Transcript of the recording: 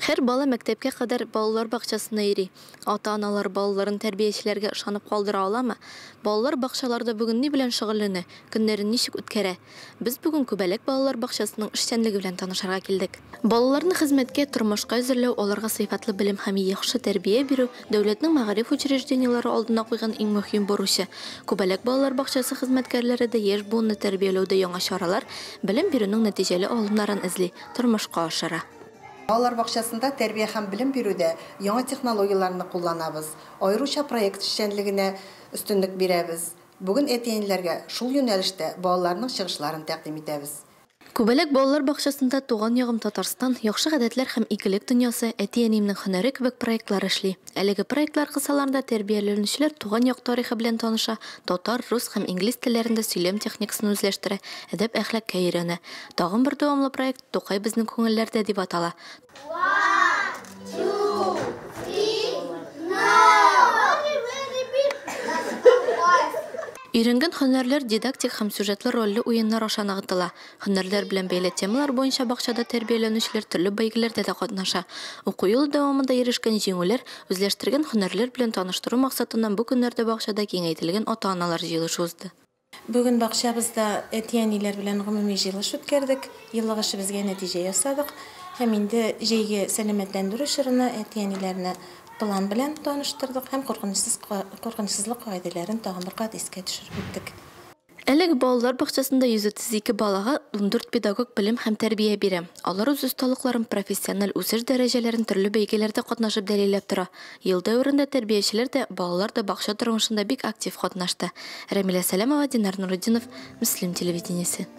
Her bala мәктәпкә кадәр балалар бакчасына йөри. Ата-аналар балаларын тәрбиячеләргә ышанып калдыра аламы? Балалар бакчаларда бүген ни белән шөгыльләнә? Көннәрен ничек үткәрә? Без бүген Күбәләк балалар бакчасының эшчәнлеге белән танышырга килдек. Балаларны хезмәткә, тормышка әзерләү, аларга сыйфатлы белем һәм яхшы тәрбия бирү дәүләтнең мәгариф учреждениеләре алдына куйган иң мөһим бурычы. Күбәләк балалар бакчасы хезмәткәрләре дә яшь буынны тәрбияләүдә яңа чаралар, белем бирүнең нәтиҗәле алымнарын эзли, тормышка ашыра. Балалар бакчасында тәрбия һәм белем бирүдә яңа технологияларны кулланабыз. Аеруча проект эшчәнлегенә өстенлек бирәбез. Бүген әтиәниләргә шул юнәлештә балаларның чыгышларын тәкъдим итәбез. Күбәләк балалар бакчасында туган ягым Татарстан, яхшы гадәтләр һәм игелек дөньясы, әти-әниемнең һөнәре кебек проектлар эшли. Әлеге проектлар кысаларында тәрбияләнүчеләр туган як тарихы белән таныша, татар, рус һәм инглиз телләрендә сөйләм техникасын үзләштерә, әдәп-әхлакка өйрәнә. Тагын бер дәвамлы проект Тукай безнең күңелләрдә дип атала. Өйрәнгән һөнәрләр дидактик һәм сюжетлы рольле уеннар аша ныгытыла. Һөнәрләр белән бәйле темалар буенча бакчада тәрбияләнүчеләр төрле бәйгеләрдә дә катнаша. Уку елы дәвамында ирешкән җиңүләр, үзләштергән һөнәрләр белән таныштыру максатыннан бу көннәрдә бакчада киңәйтелгән ата-аналар җыелышы узды. Бүген бакчабызда әти-әниләр белән гомуми җыелыш үткәрдек. Еллык эшебезгә нәтиҗә ясадык. Һәм инде җәйге сәламәтләндерү чорына әти-әниләрне план белән таныштырдык һәм куркынычсызлык кагыйдәләрен тагын бер кат искә төшереп үттек. Әлеге балалар бакчасында 132 балага 14 педагог белем һәм тәрбия бирә. Алар үз осталыкларын, профессиональ үсеш дәрәҗәләрен төрле бәйгеләрдә катнашып дәлилләп тора. Ел дәврендә тәрбиячеләр дә, балалар да бакча тормышында бик актив катнашты. Рамиля Сәләмова, Динар Нуруддинов, Муслим телевидениесе.